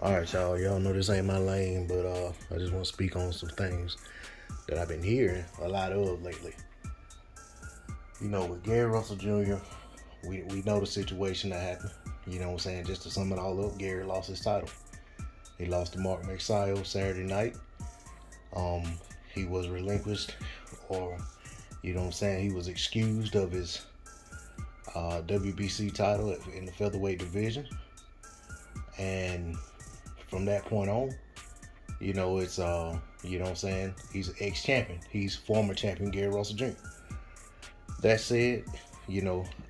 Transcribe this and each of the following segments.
All right, y'all. Y'all know this ain't my lane, but I just want to speak on some things that I've been hearing a lot of lately. With Gary Russell Jr., we know the situation that happened. You know what I'm saying? Just to sum it all up, Gary lost his title. He lost to Mark Mexio Saturday night. Um, he was relinquished, or you know what I'm saying? He was excused of his WBC title in the featherweight division, and from that point on, it's you know what I'm saying? He's an ex-champion. He's former champion Gary Russell Jr. That said,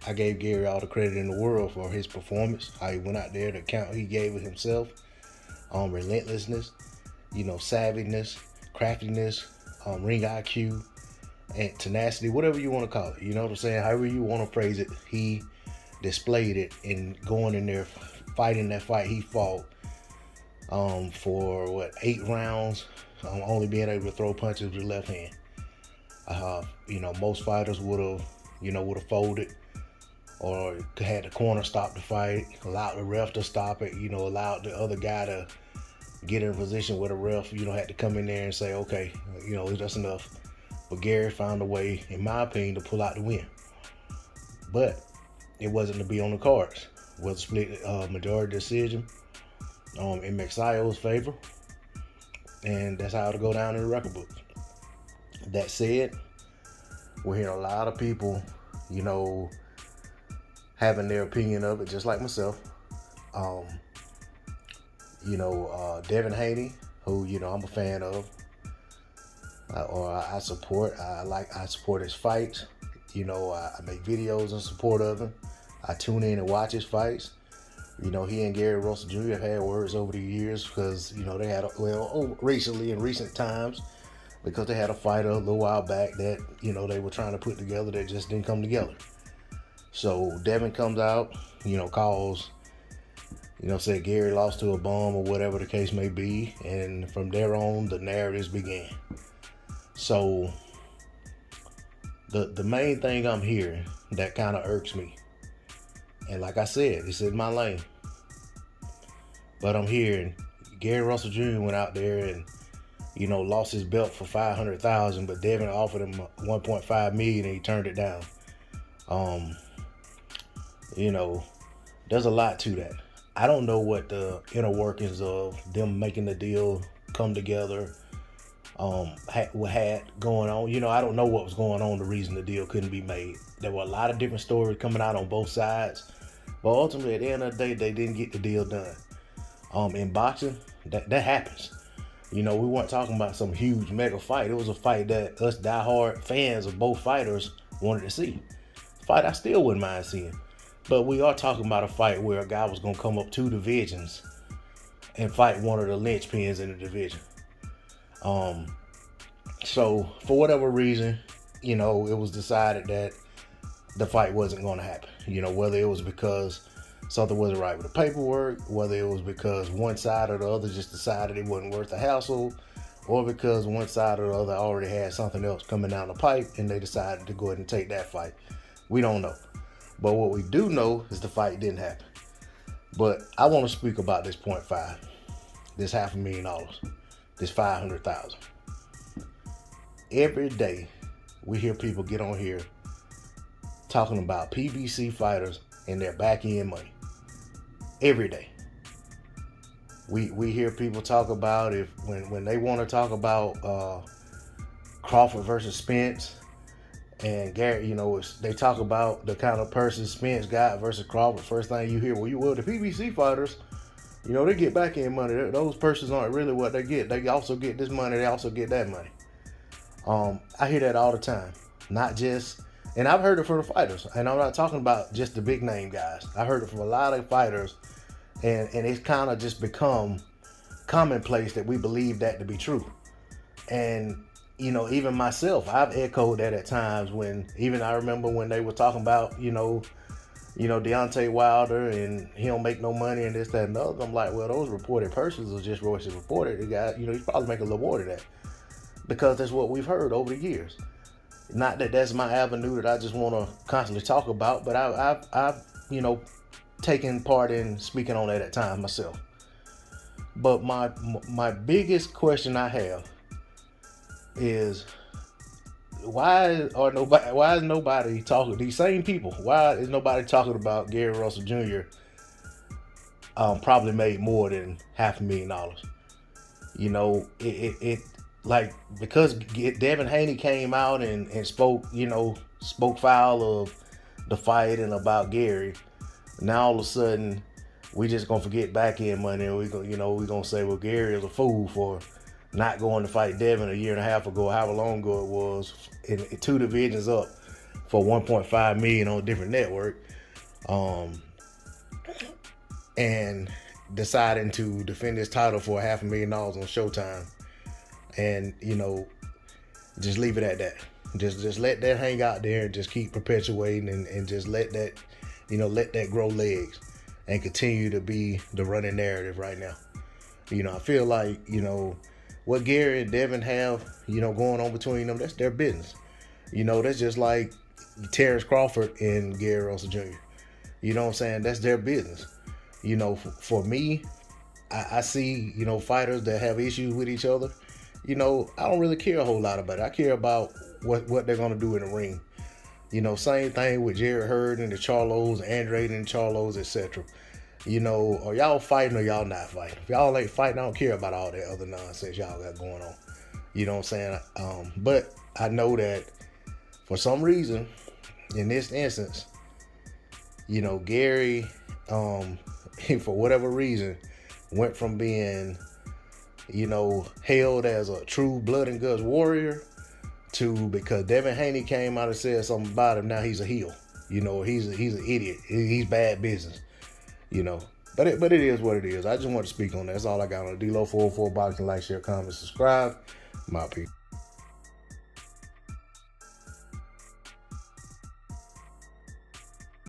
I gave Gary all the credit in the world for his performance. How he went out there, the account he gave of himself, relentlessness, savviness, craftiness, ring IQ, and tenacity, whatever you want to call it. You know what I'm saying? However you want to phrase it, he displayed it in going in there, fighting that fight he fought for 8 rounds, only being able to throw punches with the left hand. Most fighters would have folded or had the corner stop the fight, allowed the ref to stop it, allowed the other guy to get in a position where the ref, had to come in there and say, okay, that's enough. But Gary found a way, in my opinion, to pull out the win. But it wasn't to be on the cards. It was a split majority decision in Mexio's favor, and that's how it'll go down in the record books. That said, we're hearing a lot of people, having their opinion of it, just like myself. Devin Haney, who I'm a fan of, or I support. I support his fights. I make videos in support of him. I tune in and watch his fights. He and Gary Russell Jr. have had words over the years because they had recently in recent times, because they had a fight a little while back that they were trying to put together that just didn't come together. So Devin comes out, calls, said Gary lost to a bum or whatever the case may be, and from there on the narratives began. So the main thing I'm hearing that kind of irks me, and like I said, it's in my lane, but I'm hearing Gary Russell Jr. went out there and lost his belt for $500,000, but Devin offered him $1.5 million and he turned it down. There's a lot to that. I don't know what the inner workings of them making the deal come together had going on. I don't know what was going on, the reason the deal couldn't be made. There were a lot of different stories coming out on both sides, but ultimately at the end of the day, they didn't get the deal done. In boxing, that happens. We weren't talking about some huge mega fight. It was a fight that us diehard fans of both fighters wanted to see. Fight I still wouldn't mind seeing. But we are talking about a fight where a guy was going to come up 2 divisions and fight one of the linchpins in the division. So for whatever reason, it was decided that the fight wasn't going to happen. Whether it was because something wasn't right with the paperwork, whether it was because one side or the other just decided it wasn't worth the hassle, or because one side or the other already had something else coming down the pipe and they decided to go ahead and take that fight. We don't know. But what we do know is the fight didn't happen. But I want to speak about this 0.5, this $500,000, this $500,000. Every day we hear people get on here talking about PBC fighters and their back end money. Every day. We hear people talk about when they want to talk about Crawford versus Spence and Gary, they talk about the kind of person Spence got versus Crawford. First thing you hear, well, the PBC fighters, they get back end money. Those persons aren't really what they get. They also get this money. They also get that money. I hear that all the time. Not just, and I've heard it from the fighters, and I'm not talking about just the big name guys. I heard it from a lot of fighters, and it's kind of just become commonplace that we believe that to be true. And even myself, I've echoed that at times when, even I remember when they were talking about, Deontay Wilder and he don't make no money and this, that, and the other. I'm like, well, those reported persons are just Royce's reported. The guy, he's probably making a little more than that, because that's what we've heard over the years. Not that that's my avenue that I just want to constantly talk about, but I've taken part in speaking on that at times myself. But my biggest question I have is why is nobody talking, these same people, why is nobody talking about Gary Russell Jr. Probably made more than $500,000. It like, because Devin Haney came out and spoke, spoke foul of the fight and about Gary. Now all of a sudden we just gonna forget back end money, and we gonna say, well, Gary is a fool for not going to fight Devin a year and a half ago, however long ago it was, in 2 divisions up for 1.5 million on a different network, and deciding to defend his title for $500,000 on Showtime, and just leave it at that. Just let that hang out there and just keep perpetuating, and just let that let that grow legs and continue to be the running narrative right now. I feel like, what Gary and Devin have, going on between them, that's their business. That's just like Terrence Crawford and Gary Russell Jr. You know what I'm saying? That's their business. For me, I see, fighters that have issues with each other. I don't really care a whole lot about it. I care about what they're going to do in the ring. Same thing with Jared Hurd and the Charlos, Andrade and the Charlos, etc. Are y'all fighting or y'all not fighting? If y'all ain't fighting, I don't care about all that other nonsense y'all got going on. You know what I'm saying? But I know that for some reason, in this instance, Gary, for whatever reason, went from being, hailed as a true blood and guts warrior to, because Devin Haney came out and said something about him, now he's a heel. He's an idiot. He's bad business. But it is what it is. I just want to speak on that. That's all I got on D-Lo 404 Boxing. Like, share, comment, subscribe. My people.